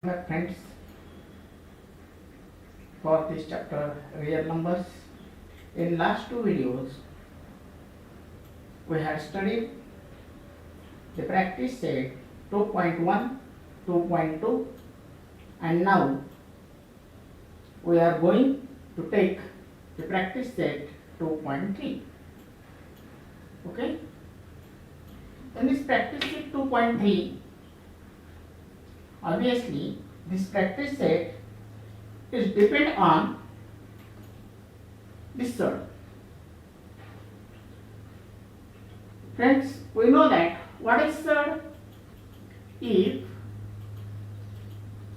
Friends, for this chapter real numbers, in last two videos we had studied the practice set 2.1, 2.2, and now we are going to take the practice set 2.3. Okay, in this practice set 2.3, obviously this practice set is depend on this surd. Friends, we know that what is surd? If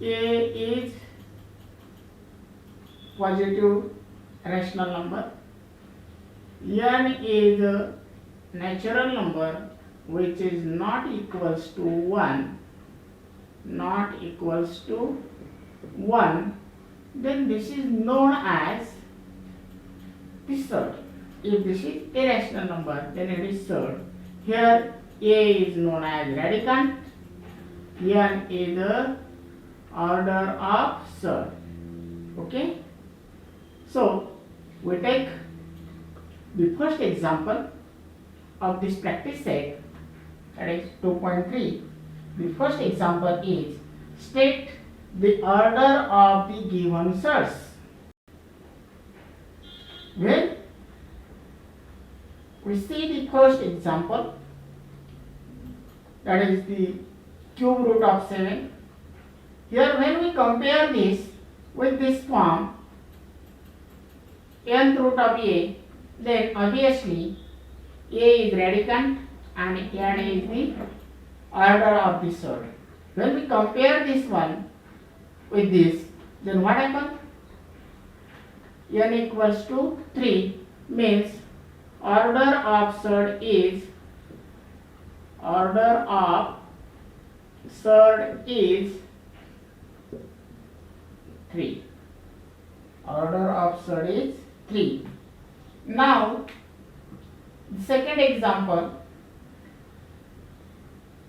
A is positive rational number, n is a natural number which is not equals to 1, then this is known as the surd. If this is irrational number, then it is surd. Here A is known as radicand, n is the order of surd. Okay, so we take the first example of this practice set, that is 2.3. The first example is state the order of the given surds. Well, we see the first example, that is the cube root of 7. Here when we compare this with this form nth root of A, then obviously A is radicand and n is the order of the surd. When we compare this one with this, then what happens? N equals to 3 means order of surd is 3. Order of surd is 3. Now, the second example.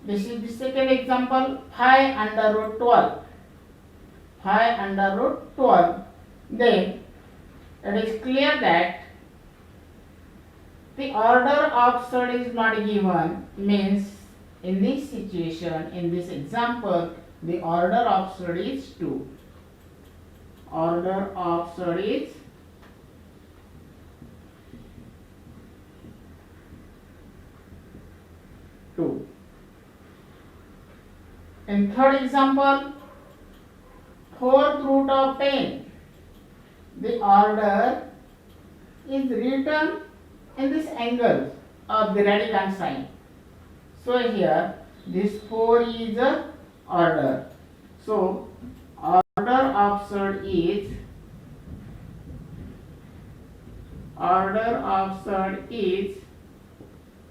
This is the second example, 5 under root 12. 5 under root 12. Then it is clear that the order of surd is not given, means in this situation, in this example, the order of surd is 2. Order of surd is 2. In third example, 4th root of 10. The order is written in this angle of the radicand sign. So here this 4 is a order. So order of surd is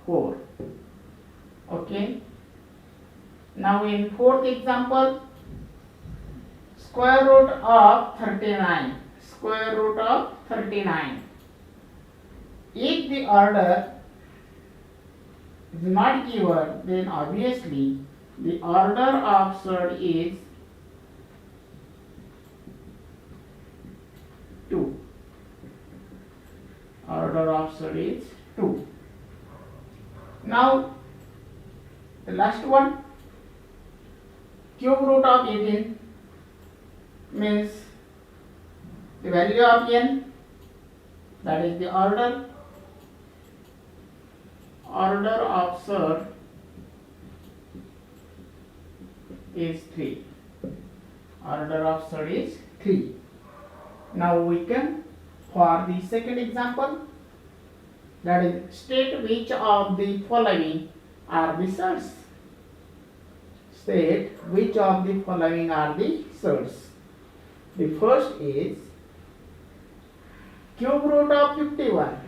4. Okay. Now in fourth example, square root of 39. Square root of 39. If the order is not given, then obviously the order of surd is 2. Order of surd is 2. Now the last one, cube root of 18 means the value of n, that is the order of surd is 3. Order of surd is 3. Now we can, for the second example, that is state which of the following are the surds. State which of the following are the surds. The first is cube root of 51.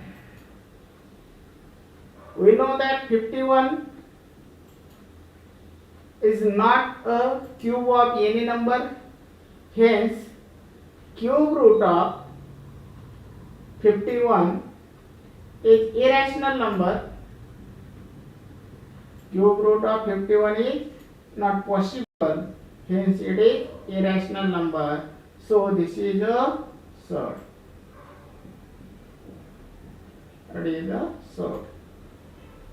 We know that 51 is not a cube of any number, hence cube root of 51 is irrational number. Cube root of 51 is not possible, hence it is irrational number. So this is a surd. It is a surd.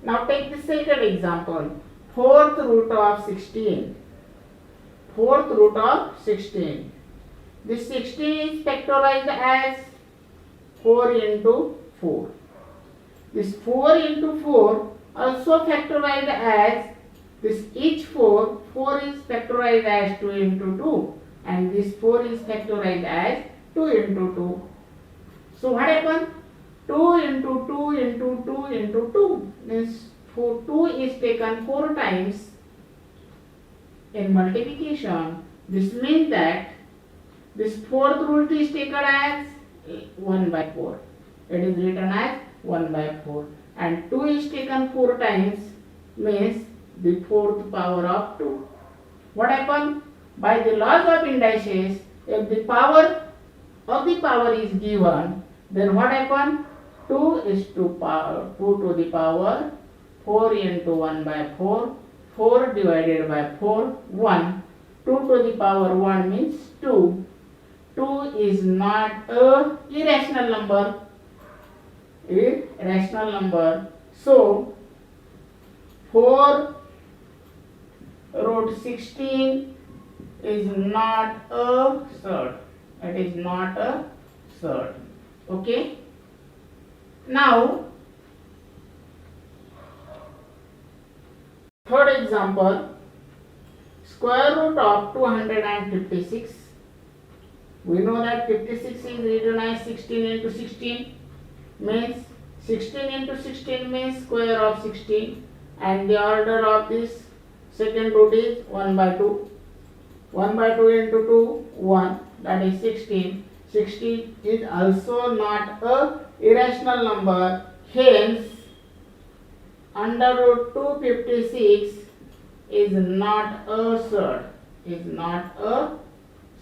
Now take the second example. Fourth root of 16. Fourth root of 16. This 16 is factorized as 4 into 4. This 4 into 4 also factorized as this each 4 is factorized as 2 into 2 and this 4 is factorized as 2 into 2. So what happened? 2 into 2 into 2 into 2 means 2 is taken 4 times in multiplication. This means that this fourth root is taken as 1 by 4. It is written as 1 by 4 and 2 is taken 4 times means the fourth power of 2. What happened? By the laws of indices, if the power of the power is given, then what happened? 2 is to the power 4 into 1 by 4, 4 divided by 4, 1. 2 to the power 1 means 2. 2 is not a irrational number. Irrational number. So 4 root 16 is not a surd. It is not a surd. Okay. Now third example, square root of 256. We know that 56 is written as 16 into 16 means 16 into 16 means square of 16 and the order of this second root is 1 by 2. 1 by 2 into 2, 1, that is 16. 16 is also not a irrational number, hence under root 256 is not a surd. Is not a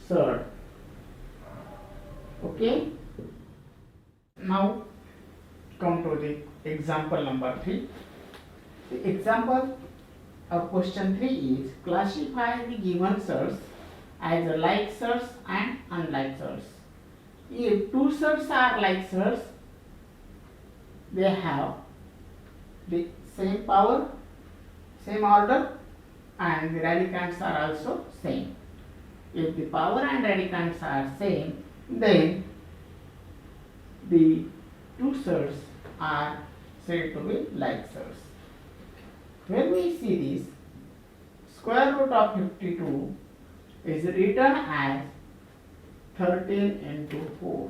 surd. Okay. Now come to the example number 3. The example of question 3 is classify the given surds as like surds and unlike surds. If two surds are like surds, they have the same power, same order and the radicands are also same. If the power and radicands are same, then the two surds are said to be like surds. When we see this, square root of 52 is written as 13 into 4.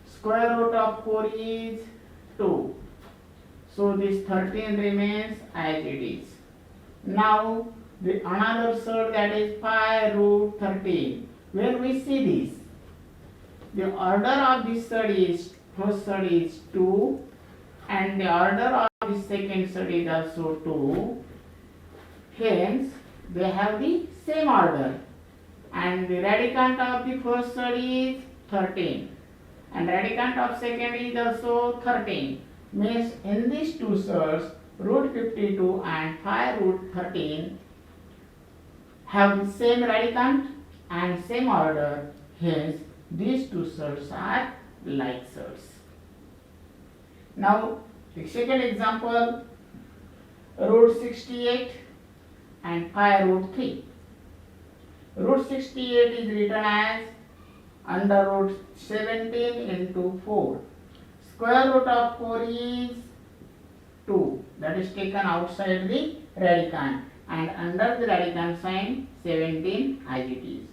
Square root of 4 is 2. So this 13 remains as it is. Now the another surd, that is 5 root 13. When we see this, the order of this surd is, first surd is 2 and the order of the second surd is also 2. Hence they have the same order and the radicand of the first surd is 13 and radicand of second is also 13. Means in these two surds, root 52 and 5 root 13 have the same radicand and same order. Hence these two surds are like surds. Now the second example, root 68 and 5 root 3. Root 68 is written as under root 17 into 4. Square root of 4 is 2, that is taken outside the radicand and under the radicand sign 17 as it is.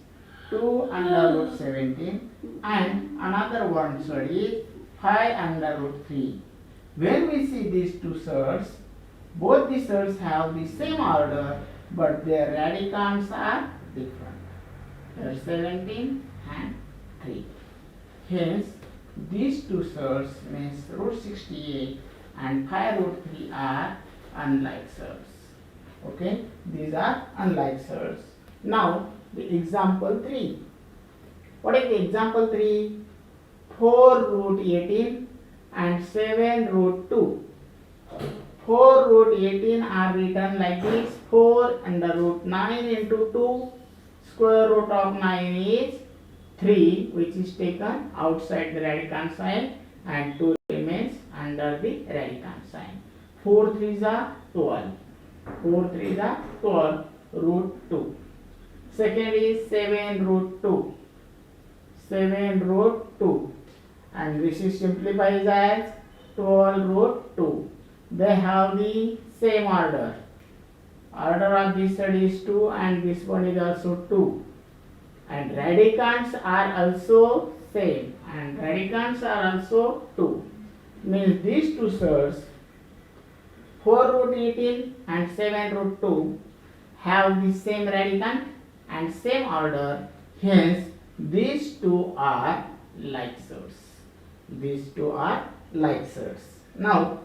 2 under root 17 and another one surd is 5 under root 3. When we see these two surds, both the surds have the same order but their radicands are different. They are 17 and 3. Hence these two surds means root 68 and 5 root 3 are unlike surds. Okay, these are unlike surds. Now the example 3. What is the example 3? 4 root 18 and 7 root 2. 4 root 18 are written like this, 4 under root 9 into 2 Square root of 9 is 3, which is taken outside the radicand sign, and 2 remains under the radicand sign. 4 3s are 12. 4 3s are 12 root 2. Second is 7 root 2. 7 root 2. And this is simplifies as 12 root 2. They have the same order. Order of this side is 2 and this one is also 2. And radicands are also same. And radicands are also 2. Means these two sides, 4 root 18 and 7 root 2, have the same radicand and same order. Hence, these two are like sides. These two are like sides. Now,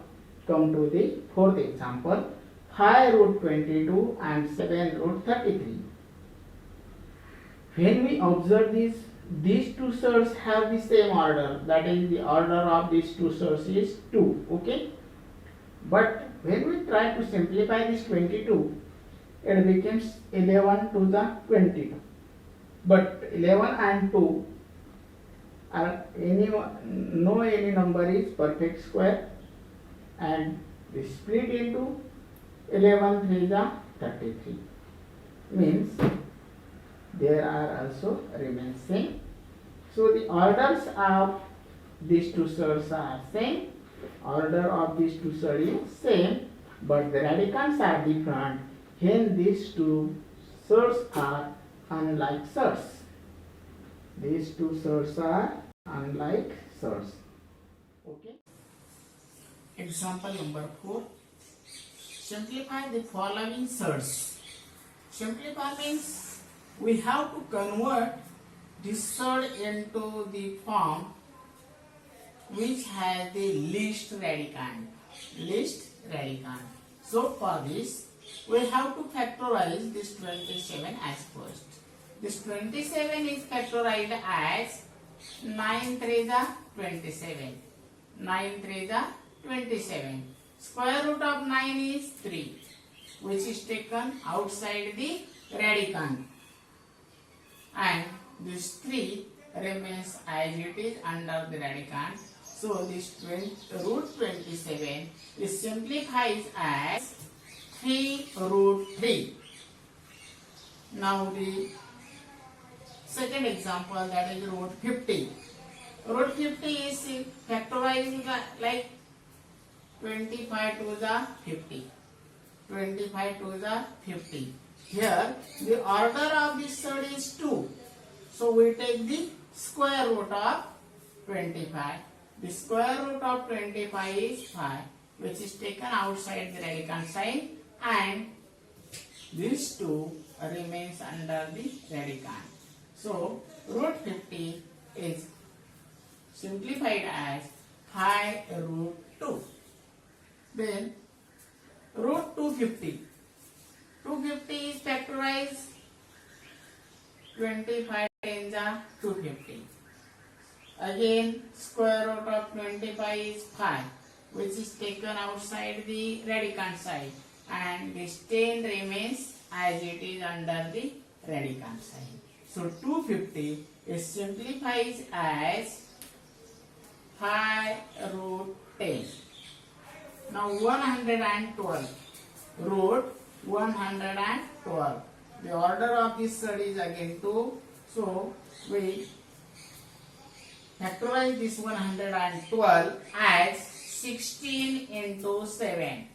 come to the fourth example. 5 root 22 and 7 root 33. When we observe this, these two sides have the same order. That is, the order of these two sides is 2. Okay. But when we try to simplify this 22, it becomes 11 to the 22. But 11 and 2 are any number is perfect square, and we split into 11 3 the 33. Means there are also remains same. So the orders of these two sides are same. Order of these two sides is same, but the radicands are different. Hence these two sides are unlike sides. These two sides are unlike sides. Okay. Example number 4. Simplify the following sides. Simplify means we have to convert this side into the form which has the least radicand. Least radicand. So for this, we have to factorize this 27 as first. This 27 is factorized as 9 3 the 27. 9 3 the 27. Square root of 9 is 3, which is taken outside the radicand. And this 3 remains as it is under the radicand. So this root 27 is simplifies as 3 root 3. Now the second example, that is root 50. Root 50 is factorized like 25 to the 50. 25 to the 50. Here the order of this side is 2. So we take the square root of 25. The square root of 25 is 5, which is taken outside the radicand sign, and these two remains under the radicand. So root 50 is simplified as 5 root 2. Then root 250. 250 is factorized 25 times 250. Again, square root of 25 is 5, which is taken outside the radicand side, and this 10 remains as it is under the radicand side. So 250 is simplifies as 5 root 10. Now 112. Root 112. The order of this side is again 2. So we factorize this 112 as 16 into 7.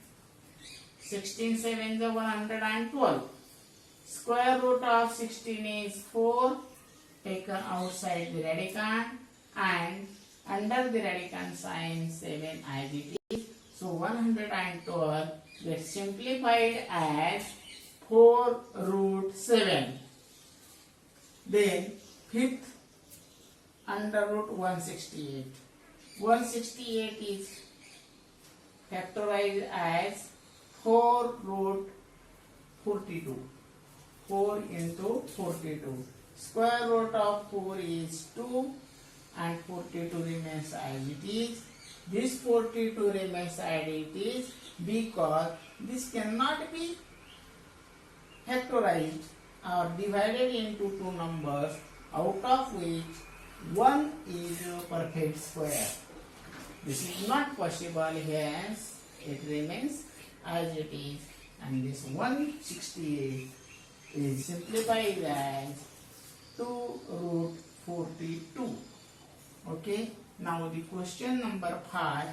16 7 is 112. Square root of 16 is 4, taken outside the radicand, and under the radicand sign 7 as it is. So 112 gets simplified as 4 root 7. Then fifth, under root 168. 168 is factorized as 4 root 42. 4 into 42. Square root of 4 is 2 and 42 remains as it is. This 42 remains as it is because this cannot be factorized are divided into two numbers, out of which one is a perfect square. This is not possible, hence it remains as it is, and this 168 is simplified as 2 root 42. Okay, now the question number 5,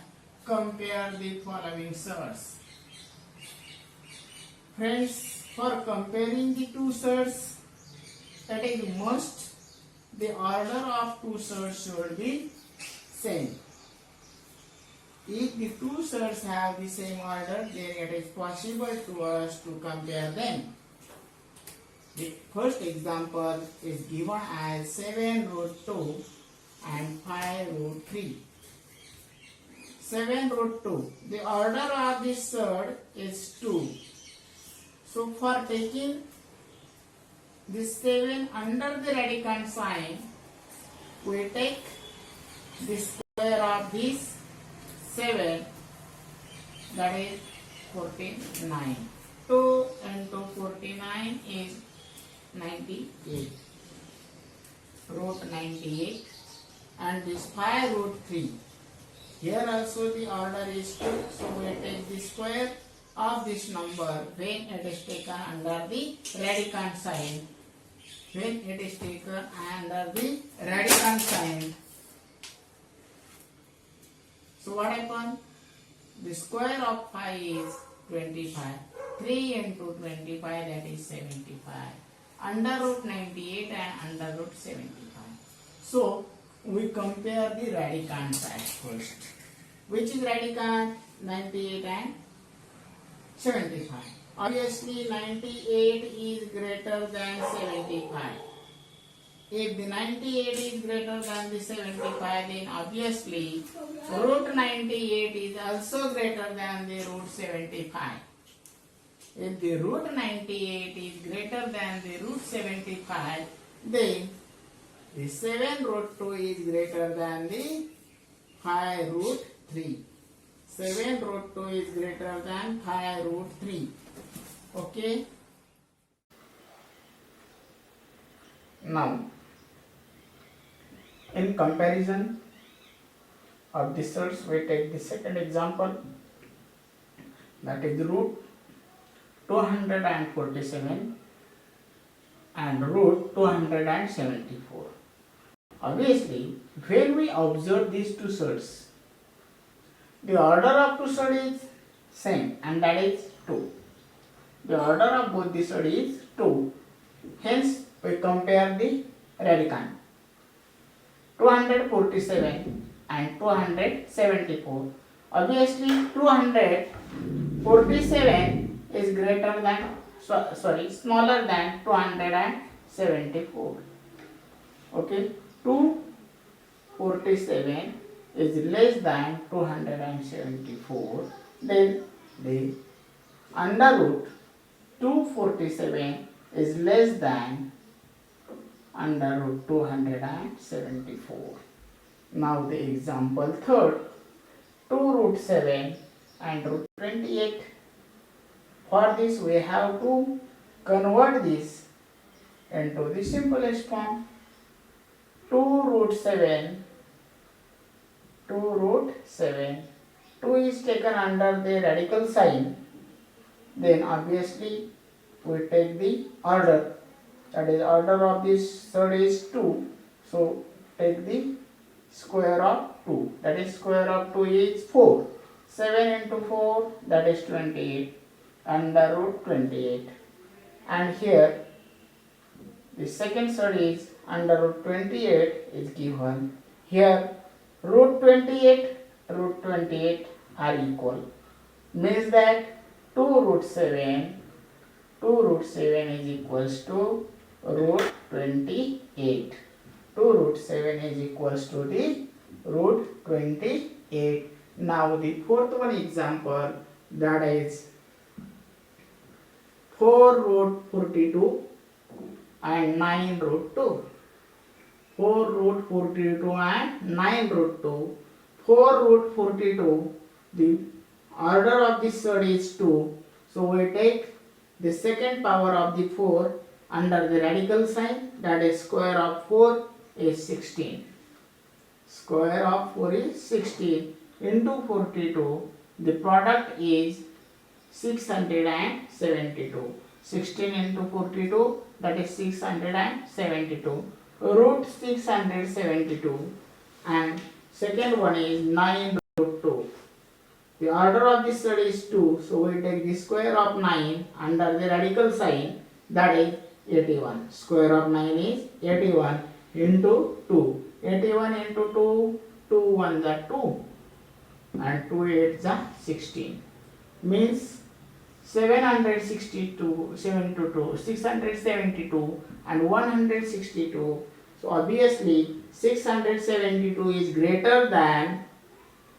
compare the following surds. Friends, for comparing the two surds, that is must the order of two surds should be same. If the two surds have the same order, then it is possible to us to compare them. The first example is given as 7 root 2 and 5 root 3. 7 root 2. The order of this surd is 2. So for taking this 7 under the radicand sign, we take the square of this 7, that is 49. 2 into 49 is 98. Root 98. And this 5 root 3. Here also the order is 2. So we take the square of this number when it is taken under the radicand sign. When it is taken under the radicand sign. So what happens? The square of 5 is 25. 3 into 25, that is 75. Under root 98 and under root 75. So we compare the radicand side first. Which is radicand? 98 and 75. Obviously 98 is greater than 75. If the 98 is greater than the 75, then obviously root 98 is also greater than the root 75. If the root 98 is greater than the root 75, then the 7 root 2 is greater than the 5 root 3. 7 root 2 is greater than 5 root 3. Okay. Now, in comparison of the surds, we take the second example, that is root 247 and root 274. Obviously, when we observe these two surds, the order of two surds is same, and that is 2. The order of both the surds is 2. Hence, we compare the radicand. 247 and 274. Obviously, 247 is greater than, smaller than 274. Okay, 247 is less than 274. Then the under root 247 is less than under root 274. Now the example third, 2 root 7 and root 28. For this we have to convert this into the simplest form. 2 root 7, 2 is taken under the radical sign. Then obviously we take the order, that is order of this surd is 2. So take the square of 2, that is square of 2 is 4. 7 into 4, that is 28, under root 28. And here the second surd is under root 28 is given. Here root 28 are equal. Means that 2 root 7 is equals to root 28. 2 root 7 is equals to the root 28. Now the fourth one example, that is 4 root 42 and 9 root 2. 4 root 42 and 9 root 2. 4 root 42, the order of this surd is 2. So we take the second power of the 4 under the radical sign, that is square of 4 is 16. Square of 4 is 16 into 42. The product is 672. 16 into 42, that is 672. Root 672. And second one is 9 root 2. The order of this study is 2, so we take the square of 9 under the radical sign, that is 81. Square of 9 is 81 into 2. 81 into 2, 2 1s are 2 and 2 8s are 16. Means 762, 672 and 162. So obviously 672 is greater than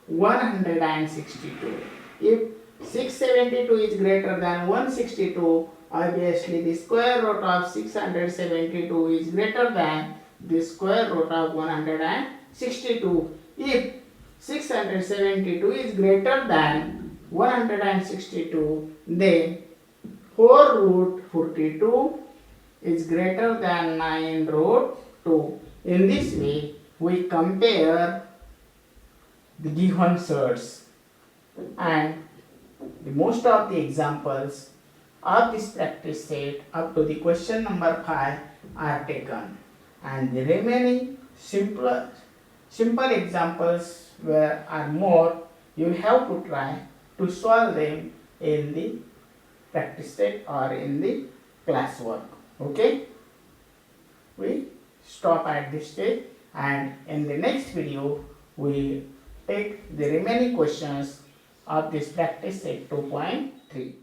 162. If 672 is greater than 162, obviously the square root of 672 is greater than the square root of 162. If 672 is greater than 162, then 4 root 42 is greater than 9 root 2. In this way, we compare the given sets, and most of the examples of this practice set up to the question number 5 are taken, and the remaining simple examples are more. You have to try to solve them in the practice set or in the classwork. Okay, we stop at this stage, and in the next video we take the remaining questions of this practice set 2.3.